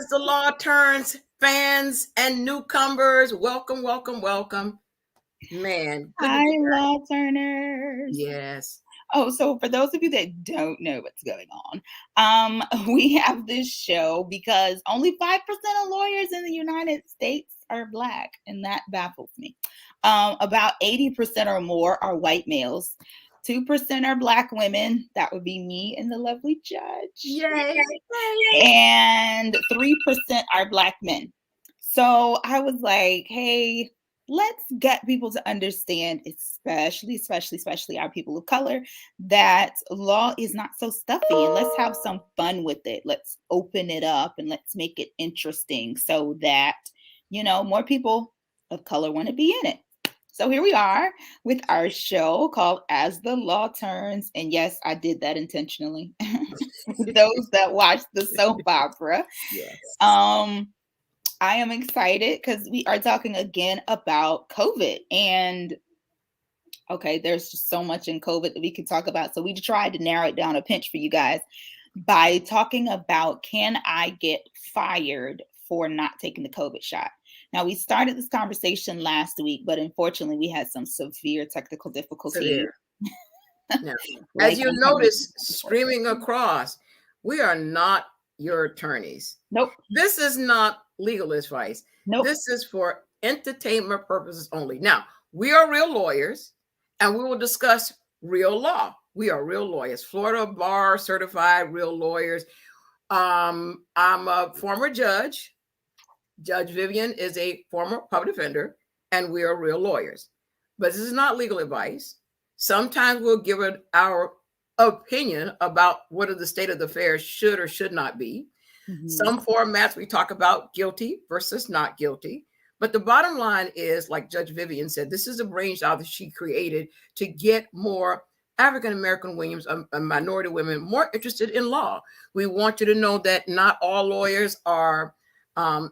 As the law turns, fans and newcomers, welcome, welcome, welcome. Man, good to Hi, be back. law turners. Yes. Oh, so for those of you that don't know what's going on, we have this show because only 5% of lawyers in the United States are Black, and that baffles me. About 80% or more are white males. 2% are Black women. That would be me and the lovely judge. Yay. And 3% are Black men. So I was like, hey, let's get people to understand, especially our people of color, that law is not so stuffy, and let's have some fun with it. Let's open it up and let's make it interesting so that, more people of color want to be in it. So here we are with our show called As the Law Turns. And yes, I did that intentionally. Those that watch the soap opera. Yes. I am excited because we are talking again about COVID. And okay, there's just so much in COVID that we could talk about. So we tried to narrow it down a pinch for you guys by talking about, can I get fired for not taking the COVID shot? Now, we started this conversation last week, but unfortunately, we had some severe technical difficulties. Severe. Now, as you notice, streaming across, we are not your attorneys. Nope. This is not legal advice. Nope. This is for entertainment purposes only. Now, we are real lawyers, and we will discuss real law. We are real lawyers, Florida bar certified real lawyers. I'm a former judge. Judge Vivian is a former public defender, and we are real lawyers. But this is not legal advice. Sometimes we'll give it our opinion about what the state of the affairs should or should not be. Mm-hmm. Some formats we talk about guilty versus not guilty. But the bottom line is, like Judge Vivian said, this is a brainchild that she created to get more African-American women and minority women more interested in law. We want you to know that not all lawyers are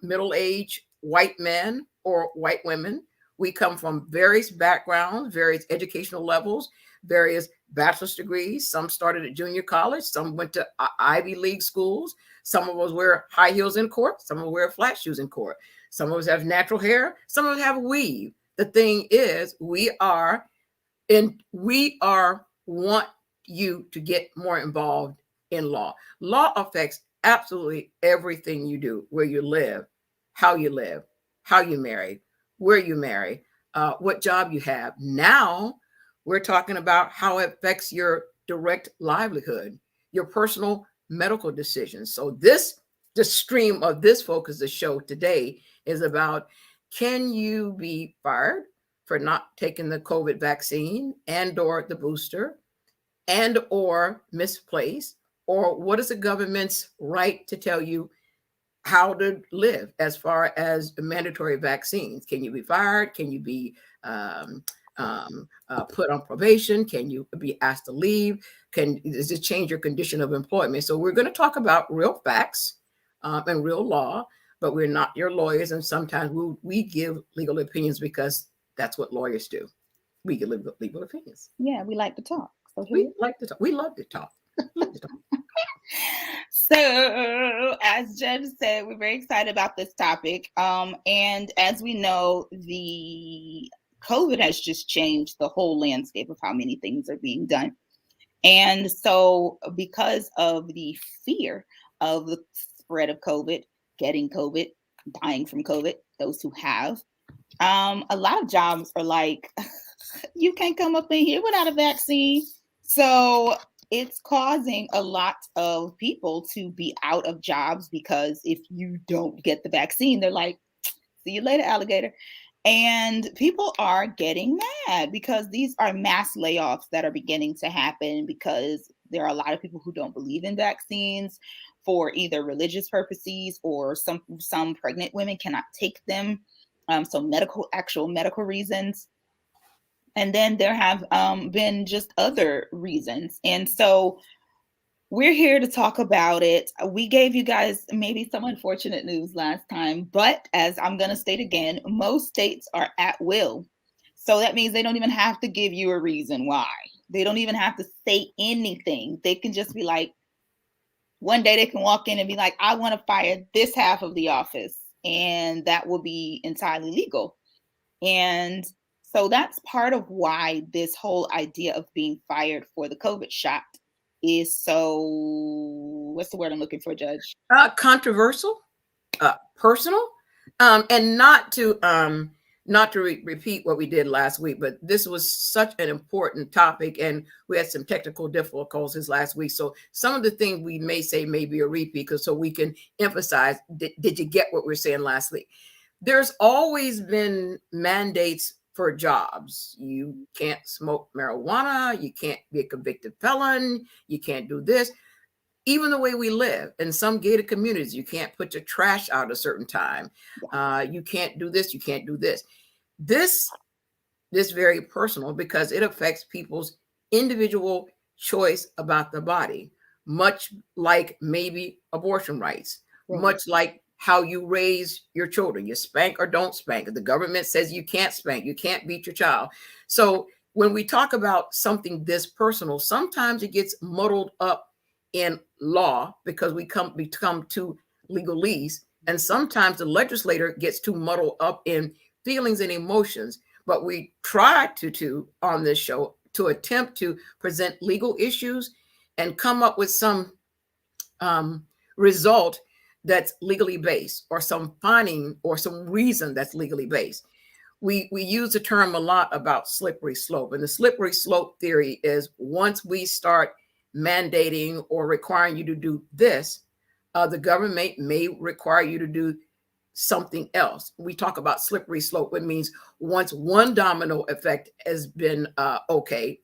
middle-aged white men or white women. We come from various backgrounds, various educational levels, various bachelor's degrees. Some started at junior college. Some went to Ivy League schools. Some of us wear high heels in court. Some of us wear flat shoes in court. Some of us have natural hair. Some of us have weave. The thing is, we want you to get more involved in law. Law affects absolutely everything you do, where you live, how you marry, where you marry, what job you have. Now we're talking about how it affects your direct livelihood, your personal medical decisions. So the stream of this focus, the show today, is about, can you be fired for not taking the COVID vaccine and or the booster and or misplaced? Or what is the government's right to tell you how to live as far as mandatory vaccines? Can you be fired? Can you be put on probation? Can you be asked to leave? Does it change your condition of employment? So we're going to talk about real facts and real law, but we're not your lawyers. And sometimes we give legal opinions because that's what lawyers do. We give legal opinions. Yeah, we like to talk. So we like to talk. We love to talk. So, as Judge said, we're very excited about this topic. And as we know, the COVID has just changed the whole landscape of how many things are being done. And so, because of the fear of the spread of COVID, getting COVID, dying from COVID, those who have, a lot of jobs are like, you can't come up in here without a vaccine. So it's causing a lot of people to be out of jobs because if you don't get the vaccine, they're like, see you later, alligator. And people are getting mad because these are mass layoffs that are beginning to happen because there are a lot of people who don't believe in vaccines for either religious purposes, or some pregnant women cannot take them. So actual medical reasons. And then there have been just other reasons. And so we're here to talk about it. We gave you guys maybe some unfortunate news last time, but as I'm going to state again, most states are at will. So that means they don't even have to give you a reason why. They don't even have to say anything. They can just be like, one day they can walk in and be like, I want to fire this half of the office, and that will be entirely legal. And so that's part of why this whole idea of being fired for the COVID shot is so, what's the word I'm looking for, Judge? Controversial, personal, and not to repeat what we did last week, but this was such an important topic, and we had some technical difficulties last week. So some of the things we may say may be a repeat, because so we can emphasize, did you get what we were saying last week? There's always been mandates for jobs. You can't smoke marijuana, you can't be a convicted felon, you can't do this. Even the way we live in some gated communities, you can't put your trash out a certain time. You can't do this, you can't do this. This very personal, because it affects people's individual choice about the body, much like maybe abortion rights, much like how you raise your children. You spank or don't spank. The government says you can't spank, you can't beat your child. So when we talk about something this personal, sometimes it gets muddled up in law because we become too legalese, and sometimes the legislator gets too muddled up in feelings and emotions. But we try to on this show to attempt to present legal issues and come up with some result that's legally based, or some finding or some reason that's legally based. We use the term a lot about slippery slope, and the slippery slope theory is once we start mandating or requiring you to do this, the government may require you to do something else. We talk about slippery slope, which means once one domino effect has been okay,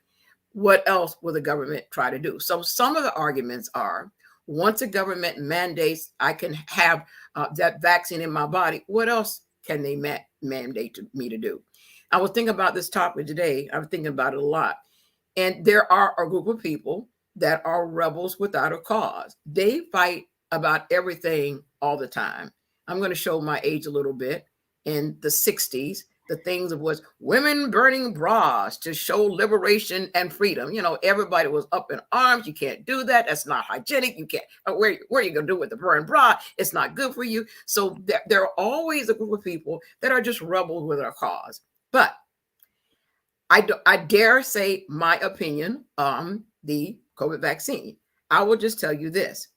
what else will the government try to do? So some of the arguments are, once the government mandates I can have that vaccine in my body, what else can they mandate me to do? I was thinking about this topic today. I'm thinking about it a lot. And there are a group of people that are rebels without a cause. They fight about everything all the time. I'm going to show my age a little bit. In the 60s, the things of was women burning bras to show liberation and freedom. You know, everybody was up in arms. You can't do that. That's not hygienic. You can't. Where are you going to do with the burn bra? It's not good for you. So there are always a group of people that are just rebels with a cause. But I dare say my opinion on the COVID vaccine. I will just tell you this.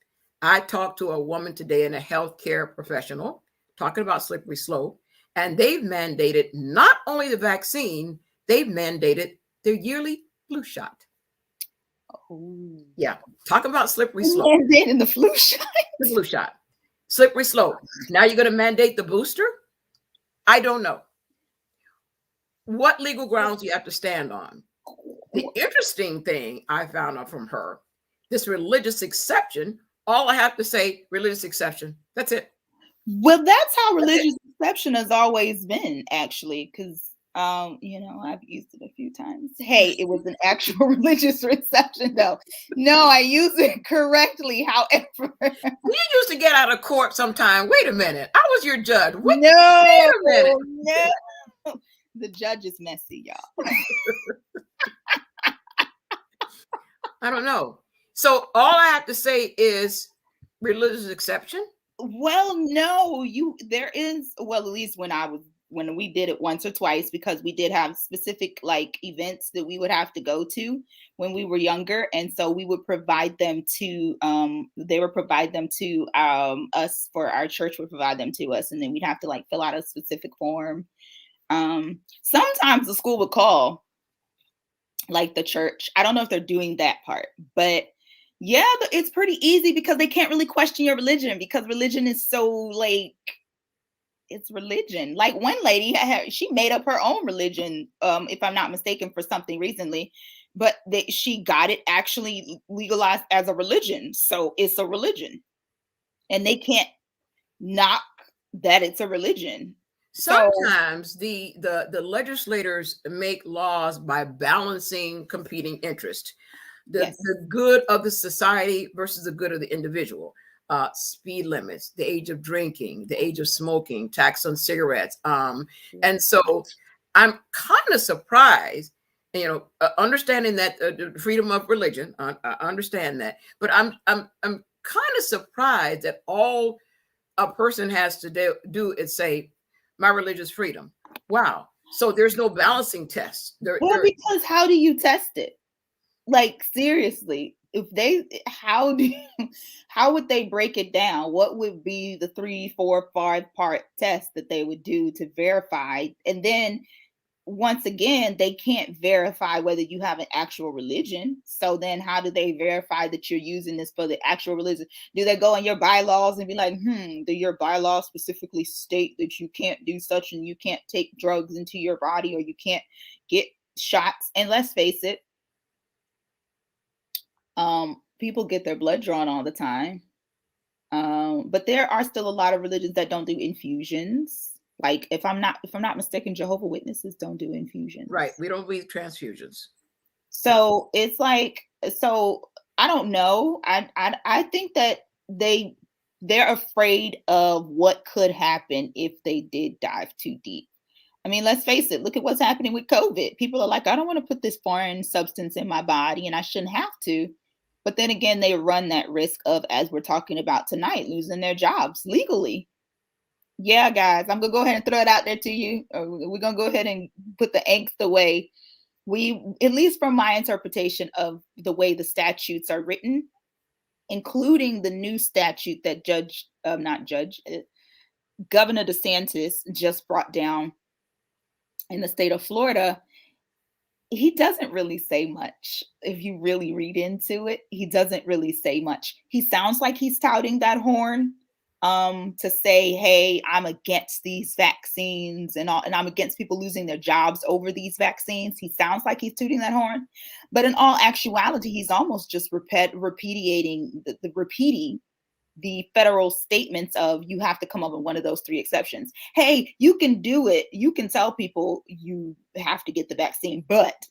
I talked to a woman today, and a healthcare professional, talking about slippery slope, and they've mandated not only the vaccine, they've mandated their yearly flu shot. Oh. Yeah, talk about slippery slope. Mandating the flu shot. The flu shot. Slippery slope. Now you're going to mandate the booster? I don't know. What legal grounds do you have to stand on? The interesting thing I found out from her, this religious exception, all I have to say, religious exception. That's it. Well, that's how religious exception has always been, actually, because you know, I've used it a few times. Hey, it was an actual religious exception, though. No, I use it correctly. However, you used to get out of court sometime. Wait a minute, I was your judge. Wait a minute. No. The judge is messy, y'all. I don't know. So all I have to say is religious exception. Well, no, there is, well, at least when we did it once or twice, because we did have specific like events that we would have to go to when we were younger. And so we would provide them to, they would provide them to us, for our church would provide them to us. And then we'd have to like fill out a specific form. Sometimes the school would call like the church. I don't know if they're doing that part, but yeah, it's pretty easy because they can't really question your religion, because religion is so like, it's religion. Like one lady, she made up her own religion, if I'm not mistaken, for something recently, but she got it actually legalized as a religion. So it's a religion, and they can't knock that it's a religion. Sometimes the legislators make laws by balancing competing interests. The good of the society versus the good of the individual. Speed limits, the age of drinking, the age of smoking, tax on cigarettes. And so I'm kind of surprised, you know, understanding that the freedom of religion, I understand that, but I'm kind of surprised that all a person has to do is say, my religious freedom. Wow. So there's no balancing test. Well, because how do you test it? Like, seriously, if they, how would they break it down? What would be the 3, 4, 5-part test that they would do to verify? And then once again, they can't verify whether you have an actual religion. So then how do they verify that you're using this for the actual religion? Do they go in your bylaws and be like, do your bylaws specifically state that you can't do such and you can't take drugs into your body or you can't get shots? And let's face it, people get their blood drawn all the time. But there are still a lot of religions that don't do infusions. Like if I'm not mistaken, Jehovah's Witnesses don't do infusions. Right. We don't do transfusions. So it's like, so I don't know. I think that they're afraid of what could happen if they did dive too deep. I mean, let's face it, look at what's happening with COVID. People are like, I don't want to put this foreign substance in my body and I shouldn't have to. But then again, they run that risk of, as we're talking about tonight, losing their jobs legally. Yeah, guys, I'm going to go ahead and throw it out there to you. We're going to go ahead and put the angst away. We, at least from my interpretation of the way the statutes are written, including the new statute that Governor DeSantis just brought down in the state of Florida, he doesn't really say much. If you really read into it, he doesn't really say much. He sounds like he's touting that horn to say, hey, I'm against these vaccines and I'm against people losing their jobs over these vaccines. He sounds like he's tooting that horn. But in all actuality, he's almost just repeating the federal statements of you have to come up with one of those 3 exceptions. Hey, you can do it. You can tell people you have to get the vaccine, but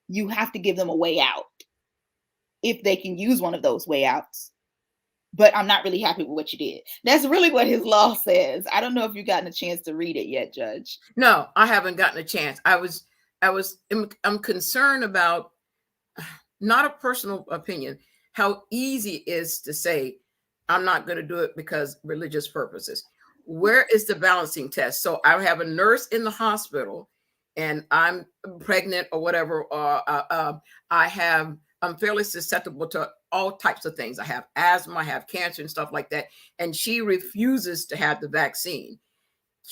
you have to give them a way out if they can use one of those way outs. But I'm not really happy with what you did. That's really what his law says. I don't know if you've gotten a chance to read it yet, Judge. No, I haven't gotten a chance. I'm concerned about, not a personal opinion, how easy it is to say, I'm not going to do it because religious purposes. Where is the balancing test? So I have a nurse in the hospital and I'm pregnant or whatever. I'm fairly susceptible to all types of things. I have asthma, I have cancer and stuff like that. And she refuses to have the vaccine.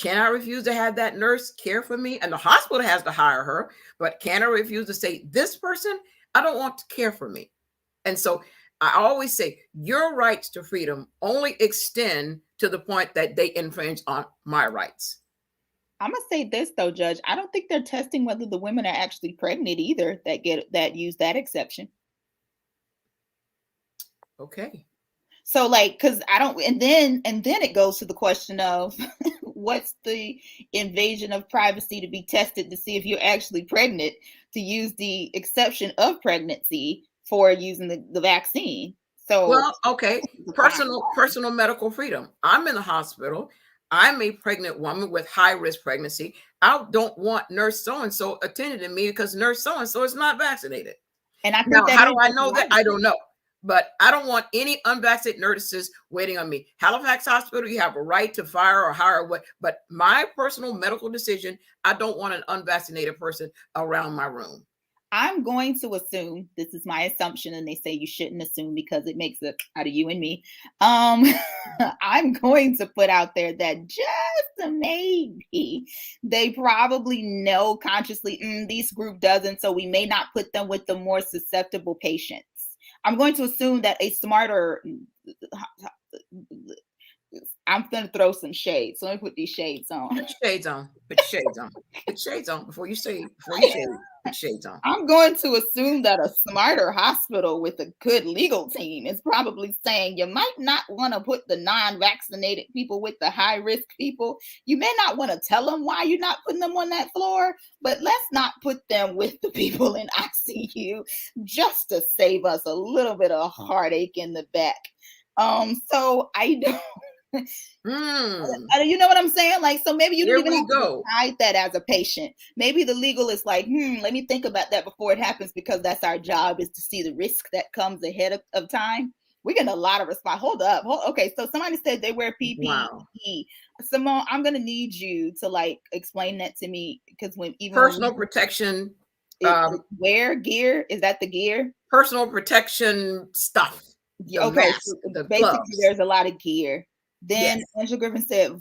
Can I refuse to have that nurse care for me? And the hospital has to hire her, but can I refuse to say, this person, I don't want to care for me? And so I always say your rights to freedom only extend to the point that they infringe on my rights. I'm gonna say this though, Judge. I don't think they're testing whether the women are actually pregnant either that use that exception. Okay. So like, cause I don't, and then it goes to the question of what's the invasion of privacy to be tested to see if you're actually pregnant, to use the exception of pregnancy for using the vaccine. So, well, okay. Personal medical freedom. I'm in the hospital. I'm a pregnant woman with high risk pregnancy. I don't want nurse so-and-so attending to me because nurse so-and-so is not vaccinated. And I think now, how do I know that? I don't know. But I don't want any unvaccinated nurses waiting on me. Halifax Hospital, you have a right to fire or hire what, but my personal medical decision, I don't want an unvaccinated person around my room. I'm going to assume, this is my assumption, and they say you shouldn't assume because it makes it out of you and me. I'm going to put out there that just maybe they probably know consciously, this group doesn't, so we may not put them with the more susceptible patients. I'm going to assume that a smarter, I'm going to throw some shades. So let me put these shades on. Put shades on. Put shades on. Put shades on before you shade. Put shades on. I'm going to assume that a smarter hospital with a good legal team is probably saying you might not want to put the non-vaccinated people with the high-risk people. You may not want to tell them why you're not putting them on that floor, but let's not put them with the people in ICU just to save us a little bit of heartache in the back. So I don't. You know what I'm saying? Like, so maybe you don't even have to decide that as a patient. Maybe the legal is like, let me think about that before it happens, because that's our job, is to see the risk that comes ahead of time. We're getting a lot of response. Hold up. Okay, so somebody said they wear PPE. Wow. Simone, I'm gonna need you to like explain that to me, because when Personal protection, wear gear, is that the gear? personal protection stuff. The Okay, mask, so the basically gloves. there's a lot of gear. Then Yes. Angela Griffin said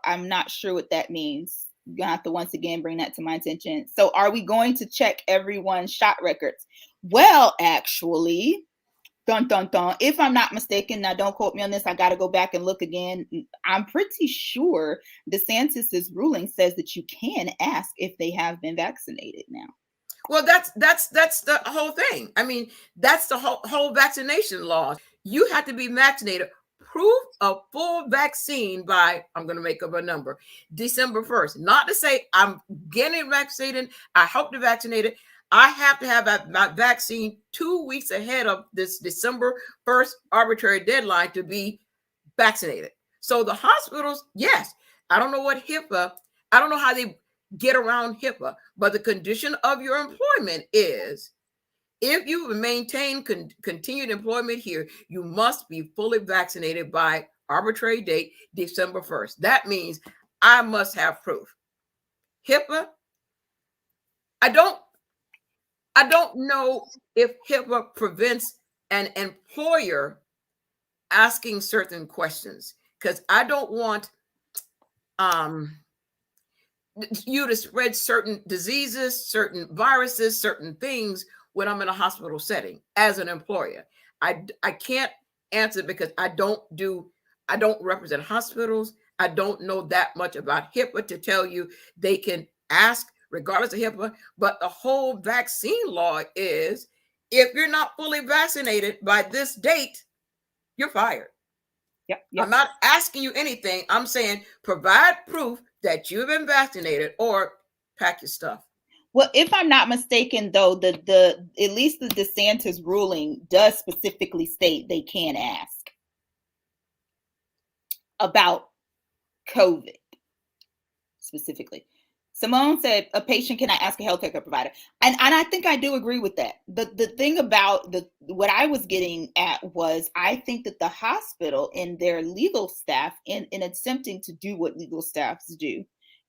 I'm not sure what that means. You're gonna have to once again bring that to my attention. So are we going to check everyone's shot records? Well, actually, dun dun dun. If I'm not mistaken, now don't quote me on this. I got to go back and look again. I'm pretty sure DeSantis's ruling says that you can ask if they have been vaccinated now. Well, that's the whole thing. I mean, that's the whole vaccination law. You have to be vaccinated. Proof of full vaccine by, I'm going to make up a number, December 1st. Not to say I'm getting vaccinated. I hope to vaccinate it. I have to have my vaccine 2 weeks ahead of this December 1st arbitrary deadline to be vaccinated. So the hospitals, yes, I don't know what HIPAA, I don't know how they get around HIPAA, but the condition of your employment is, if you maintain continued employment here, you must be fully vaccinated by arbitrary date, December 1st. That means I must have proof. HIPAA, I don't know if HIPAA prevents an employer asking certain questions, because I don't want you to spread certain diseases, certain viruses, certain things when I'm in a hospital setting as an employer. I can't answer because I don't represent hospitals. I don't know that much about HIPAA to tell you they can ask regardless of HIPAA. But the whole vaccine law is, if you're not fully vaccinated by this date, you're fired. Yep. I'm not asking you anything. I'm saying provide proof that you've been vaccinated or pack your stuff. Well, if I'm not mistaken, though, the at least the DeSantis ruling does specifically state they can ask about COVID specifically. Simone said, a patient cannot ask a healthcare provider. And I think I do agree with that. The thing about what I was getting at was, I think that the hospital and their legal staff, in attempting to do what legal staffs do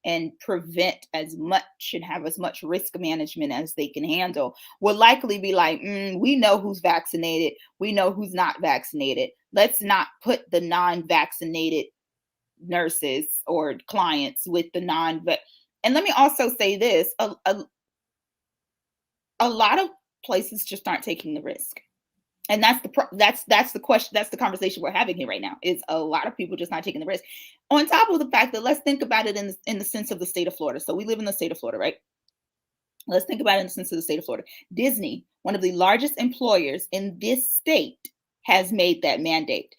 and prevent as much and have as much risk management as they can handle, will likely be like, we know who's vaccinated. We know who's not vaccinated. Let's not put the non-vaccinated nurses or clients with the and let me also say this, a lot of places just aren't taking the risk. And that's the question, that's the conversation we're having here right now, is a lot of people just not taking the risk. On top of the fact that, let's think about it in the sense of the state of Florida. So we live in the state of Florida, right? Let's think about it in the sense of the state of Florida. Disney, one of the largest employers in this state, has made that mandate.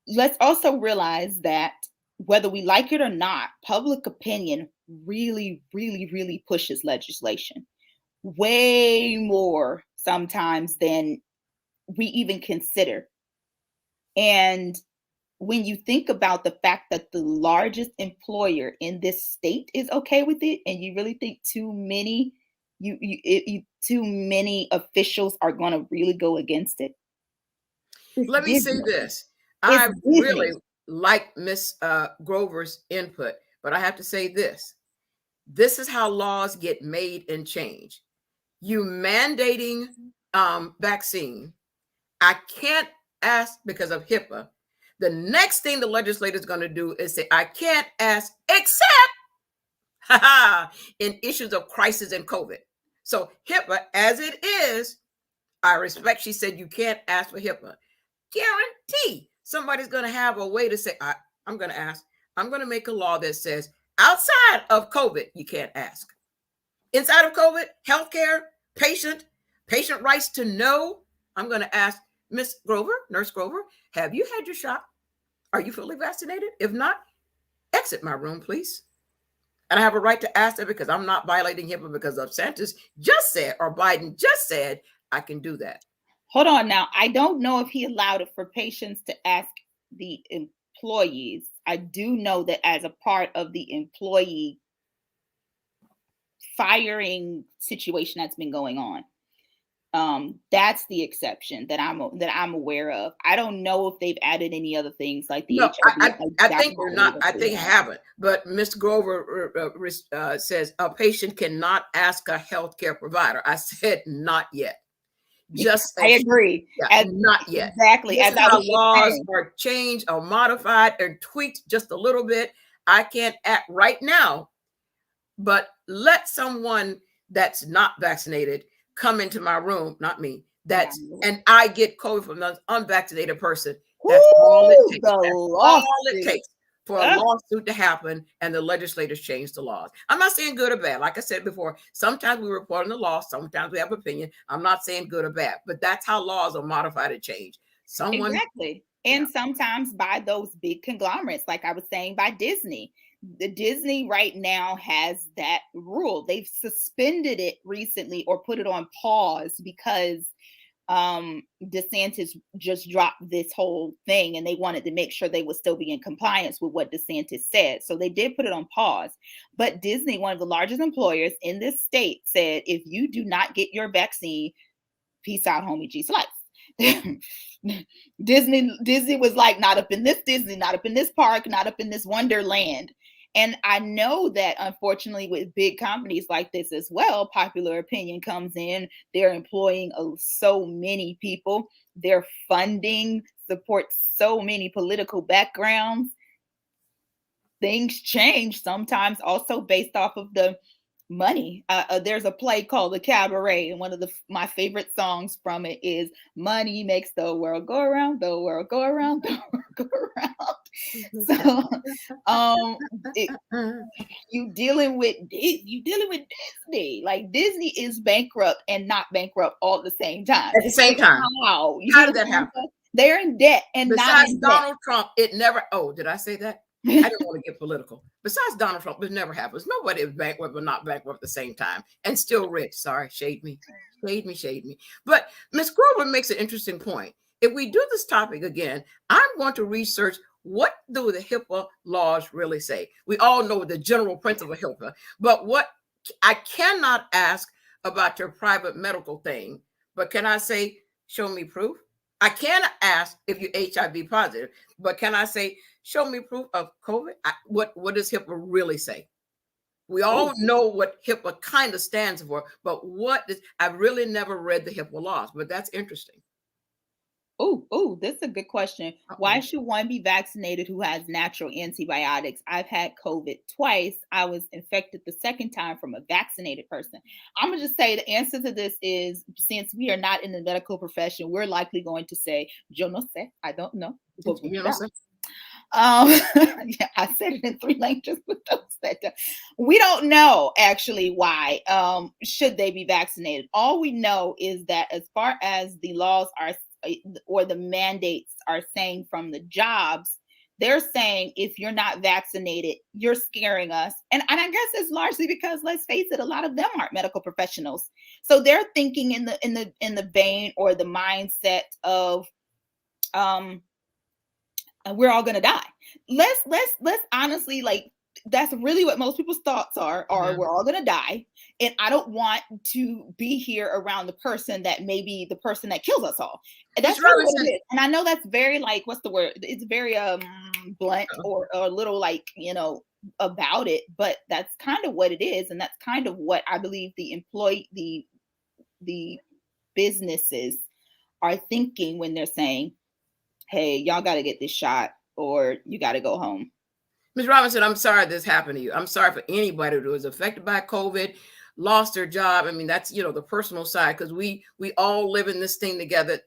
Let's also realize that whether we like it or not, public opinion really, really, really pushes legislation way more sometimes than we even consider. And when you think about the fact that the largest employer in this state is okay with it, and you really think too many too many officials are going to really go against it. Let me say this. It's I Disney. really like Miss Grover's input, but I have to say this. This is how laws get made and changed. You mandating vaccine. I can't ask because of HIPAA. The next thing the legislator is going to do is say, I can't ask except in issues of crisis and COVID. So HIPAA, as it is, I respect, she said you can't ask for HIPAA. Guarantee somebody's going to have a way to say, I'm going to ask. I'm going to make a law that says outside of COVID, you can't ask. Inside of COVID, healthcare, patient rights to know, I'm going to ask, Miss Grover, Nurse Grover, have you had your shot? Are you fully vaccinated? If not, exit my room, please. And I have a right to ask that because I'm not violating HIPAA because of Santos just said, or Biden just said, I can do that. Hold on now. I don't know if he allowed it for patients to ask the employees. I do know that as a part of the employee firing situation that's been going on, That's the exception that I'm aware of. I don't know if they've added any other things like the No, HIV. I That's think not they're not. related I to think that. haven't. But Mr. Grover says a patient cannot ask a healthcare provider. I said not yet. Just I as agree. yeah, As not yet. exactly This as is I how was just laws saying. are changed or modified or tweaked just a little bit. I can't act right now, but let someone that's not vaccinated come into my room, not me. That's Right. and I get COVID from an unvaccinated person. That's all it Woo, takes. the That's all it lawsuit. takes for a lawsuit to happen and the legislators change the laws. I'm not saying good or bad. Like I said before, sometimes we report on the law, sometimes we have opinion. I'm not saying good or bad, but that's how laws are modified and changed. Someone, Exactly. yeah. And sometimes by those big conglomerates, like I was saying, by Disney. The Disney right now has that rule. They've suspended it recently or put it on pause because DeSantis just dropped this whole thing and they wanted to make sure they would still be in compliance with what DeSantis said. So they did put it on pause. But Disney, one of the largest employers in this state, said if you do not get your vaccine, peace out, homie, G's life. Disney was like, not up in this Disney, not up in this park, not up in this Wonderland. And I know that unfortunately with big companies like this as well, popular opinion comes in. They're employing so many people. Their funding supports so many political backgrounds. Things change sometimes also based off of the money. There's a play called The Cabaret, and one of my favorite songs from it is "Money makes the world go around, the world go around, the world go around." So, you dealing with Disney. Like Disney is bankrupt and not bankrupt all at the same time. At the same time. How you How see did what that I'm happen? saying? They're in debt and not Besides in debt. Donald Trump, it never. Oh, did I say that? I didn't want to get political. Besides Donald Trump, it never happens. Nobody is bankrupt but not bankrupt at the same time and still rich. Sorry, shade me, shade me, shade me. But Ms. Grover makes an interesting point. If we do this topic again, I'm going to research what do the HIPAA laws really say. We all know the general principle of HIPAA, but what I cannot ask about your private medical thing, but can I say, show me proof? I can ask if you're HIV positive, but can I say, show me proof of COVID? What does HIPAA really say? We all know what HIPAA kind of stands for, but I've really never read the HIPAA laws, but that's interesting. This is a good question. Why should one be vaccinated who has natural antibiotics? I've had COVID twice. I was infected the second time from a vaccinated person. I'm going to just say the answer to this is, since we are not in the medical profession, we're likely going to say, yo no sé, I don't know. You know what Yeah, I said it in 3 languages with those that we don't know actually why should they be vaccinated. All we know is that as far as the laws are or the mandates are saying from the jobs, they're saying if you're not vaccinated, you're scaring us. And I guess it's largely because, let's face it, a lot of them aren't medical professionals. So they're thinking in the vein or the mindset of we're all gonna die. Let's honestly, like, that's really what most people's thoughts are, we're all gonna die. And I don't want to be here around the person that may be the person that kills us all. And that's really what it is. And I know that's very, like, what's the word? It's very blunt or a little, like, about it, but that's kind of what it is. And that's kind of what I believe the businesses are thinking when they're saying, hey, y'all got to get this shot or you got to go home. Ms. Robinson, I'm sorry this happened to you. I'm sorry for anybody who was affected by COVID, lost their job. I mean, that's, the personal side, because we all live in this thing together.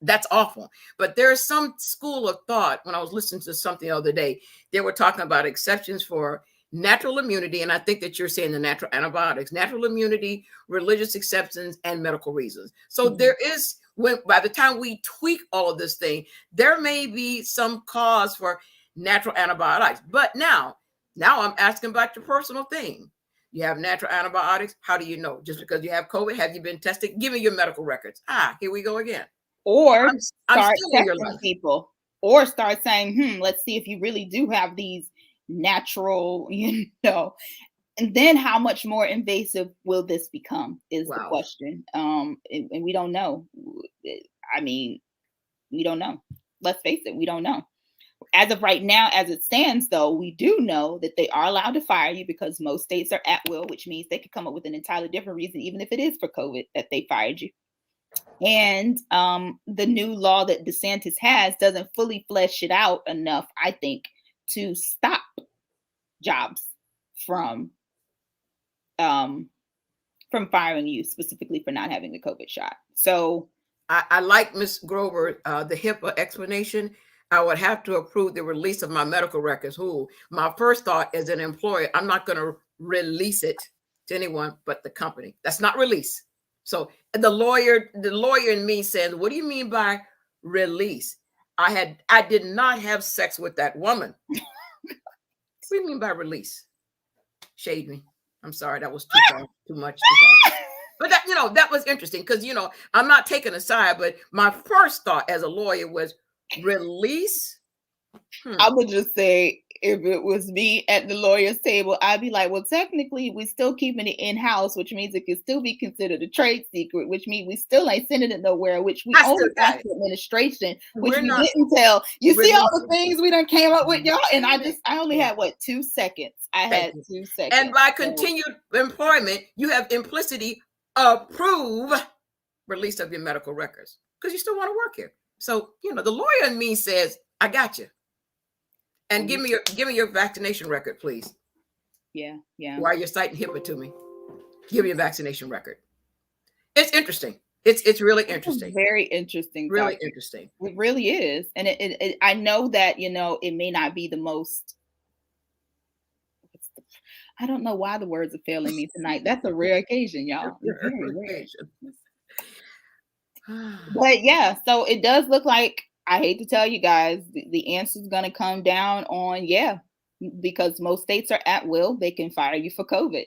That's awful. But there's some school of thought. When I was listening to something the other day, they were talking about exceptions for natural immunity. And I think that you're saying the natural antibiotics, natural immunity, religious exceptions, and medical reasons. So there is, by the time we tweak all of this thing, there may be some cause for natural antibiotics. But now I'm asking about your personal thing. You have natural antibiotics. How do you know? Just because you have COVID, have you been tested? Give me your medical records. Here we go again. Or I'm start still in your testing life. people, or start saying, let's see if you really do have these natural, And then how much more invasive will this become is the Wow. question. And we don't know. I mean, we don't know. Let's face it, we don't know. As of right now, as it stands, though, we do know that they are allowed to fire you because most states are at will, which means they could come up with an entirely different reason, even if it is for COVID, that they fired you. And the new law that DeSantis has doesn't fully flesh it out enough, I think, to stop jobs from firing you specifically for not having the COVID shot. So I like Ms. Grover, the HIPAA explanation. I would have to approve the release of my medical records. Who? My first thought as an employer, I'm not going to release it to anyone but the company. That's not release. So the lawyer in me says, what do you mean by release? I did not have sex with that woman. What do you mean by release? Shade me. I'm sorry, that was too far, too much. Too far. But that, that was interesting because, I'm not taking a side, but my first thought as a lawyer was release. I would just say, if it was me at the lawyer's table, I'd be like, well, technically, we're still keeping it in-house, which means it can still be considered a trade secret, which means we still ain't sending it nowhere, which we only got to administration, which we didn't tell. You see all the things we done came up with, y'all? And I only had, 2 seconds? I had 2 seconds. And by continued employment, you have implicitly approve release of your medical records because you still want to work here. So, the lawyer in me says, I got you. And give me your vaccination record, please. Yeah. While you're citing HIPAA to me, give me a vaccination record. It's interesting. It's really interesting. It's very interesting. Really interesting. It really is. And it I know that, it may not be the most. I don't know why the words are failing me tonight. That's a rare occasion, y'all. But yeah, so it does look like, I hate to tell you guys, the answer is going to come down on, because most states are at will. They can fire you for COVID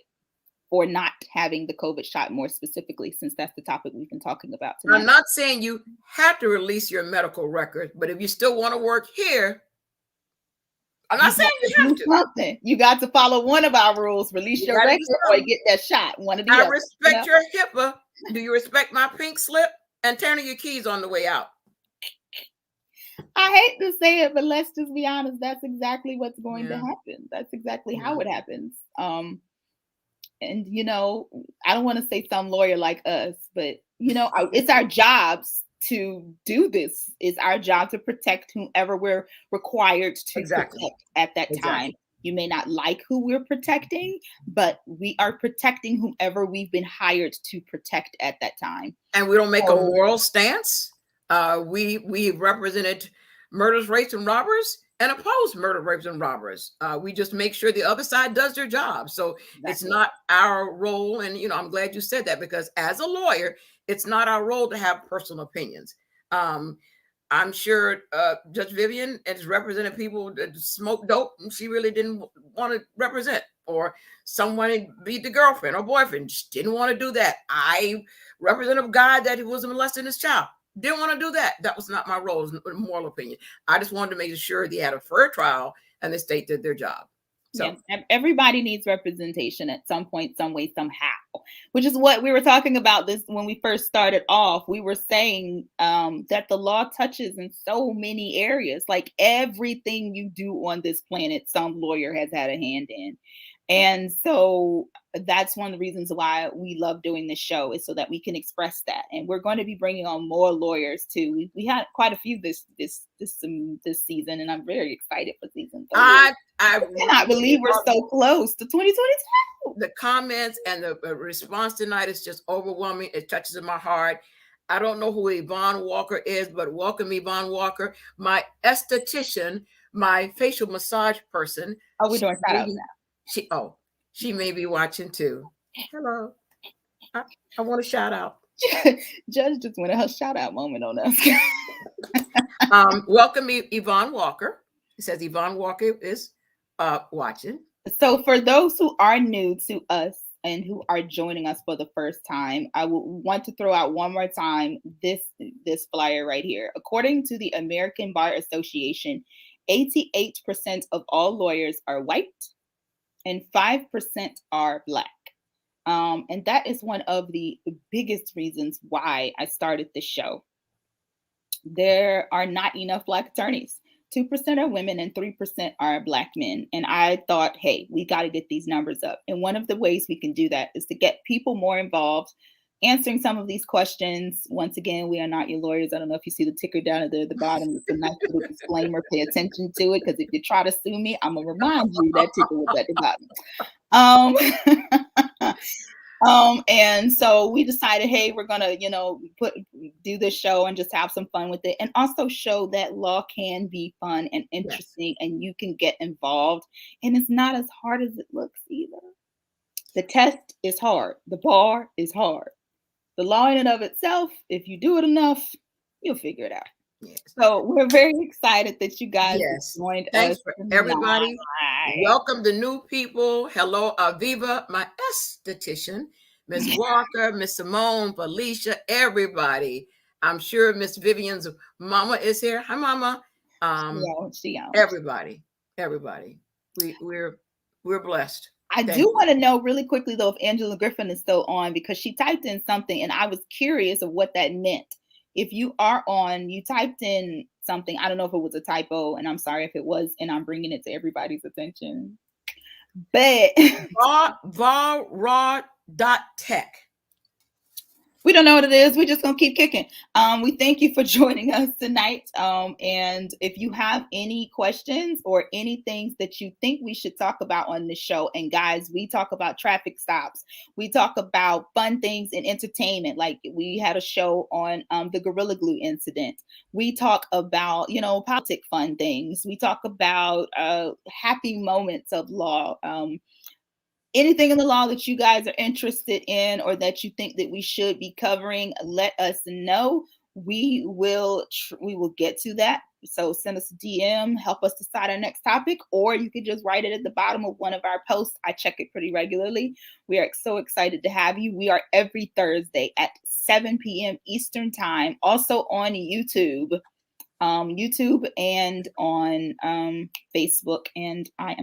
or not having the COVID shot, more specifically, since that's the topic we've been talking about tonight. I'm not saying you have to release your medical record, but if you still want to work here, I'm not saying you have to. Something. You got to follow one of our rules, release your record or get that shot. One of the I respect your HIPAA. Do you respect my pink slip? And turning your keys on the way out. I hate to say it, but let's just be honest. That's exactly what's going to happen. That's exactly how it happens. And, I don't want to say some lawyer like us, but, it's our jobs to do this. It's our job to protect whomever we're required to protect at that time. You may not like who we're protecting, but we are protecting whomever we've been hired to protect at that time. And we don't make a moral stance. We represented murders, rapes, and robbers and oppose murder, rapes, and robbers. We just make sure the other side does their job. So it's not our role. And, I'm glad you said that, because as a lawyer, it's not our role to have personal opinions. I'm sure Judge Vivian has represented people that smoke dope and she really didn't want to represent, or someone beat the girlfriend or boyfriend, she didn't want to do that. I represent a guy that was molesting his child. Didn't want to do that. That was not my role. It was a moral opinion. I just wanted to make sure they had a fair trial and the state did their job. So everybody needs representation at some point, some way, somehow, which is what we were talking about this when we first started off. We were saying that the law touches in so many areas, like everything you do on this planet, some lawyer has had a hand in. And so that's one of the reasons why we love doing this show, is so that we can express that. And we're going to be bringing on more lawyers too. We had quite a few this season, and I'm very excited for season 3. I cannot believe we're so close to 2022. The comments and the response tonight is just overwhelming. It touches in my heart. I don't know who Yvonne Walker is, but welcome, Yvonne Walker, my esthetician, my facial massage person. Oh, we're doing shout outs now. She may be watching too. Hello. I want to shout out. Judge just wanted her shout out moment on us. Welcome, Yvonne Walker. It says Yvonne Walker is watching. So for those who are new to us and who are joining us for the first time, I would want to throw out one more time this flyer right here. According to the American Bar Association, 88% of all lawyers are white, and 5% are Black. And that is one of the biggest reasons why I started the show. There are not enough Black attorneys. 2% are women and 3% are Black men. And I thought, hey, we got to get these numbers up. And one of the ways we can do that is to get people more involved, answering some of these questions. Once again, we are not your lawyers. I don't know if you see the ticker down at the bottom. It's a nice little disclaimer. Pay attention to it, because if you try to sue me, I'm going to remind you that ticker was at the bottom. And so we decided, hey, we're gonna, do this show and just have some fun with it, and also show that law can be fun and interesting, yes, and you can get involved, and it's not as hard as it looks either. The test is hard. The bar is hard. The law in and of itself, if you do it enough, you'll figure it out. Yes. So we're very excited that you guys joined Thanks us. For everybody. Welcome the new people. Hello, Aviva, my esthetician, Miss Walker, Miss Simone, Felicia, everybody. I'm sure Miss Vivian's mama is here. Hi, mama. Everybody. We're blessed. I do want to know really quickly though if Angela Griffin is still on, because she typed in something and I was curious of what that meant. If you are on, you typed in something. I don't know if it was a typo, and I'm sorry if it was, and I'm bringing it to everybody's attention. But Var.tech. We don't know what it is. We're just going to keep kicking. We thank you for joining us tonight. And if you have any questions or any things that you think we should talk about on the show, and guys, we talk about traffic stops. We talk about fun things in entertainment. Like we had a show on the Gorilla Glue incident. We talk about, politic fun things. We talk about happy moments of law. Anything in the law that you guys are interested in or that you think that we should be covering, let us know. We will get to that. So send us a DM, help us decide our next topic, or you could just write it at the bottom of one of our posts. I check it pretty regularly. We are so excited to have you. We are every Thursday at 7 p.m. Eastern Time, also on YouTube and on Facebook. And I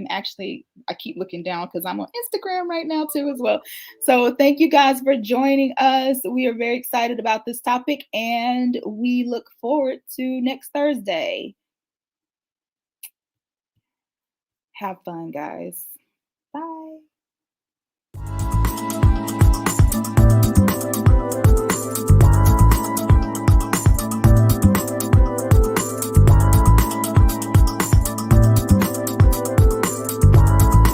keep looking down because I'm on Instagram right now too as well. So thank you guys for joining us. We are very excited about this topic and we look forward to next Thursday. Have fun, guys.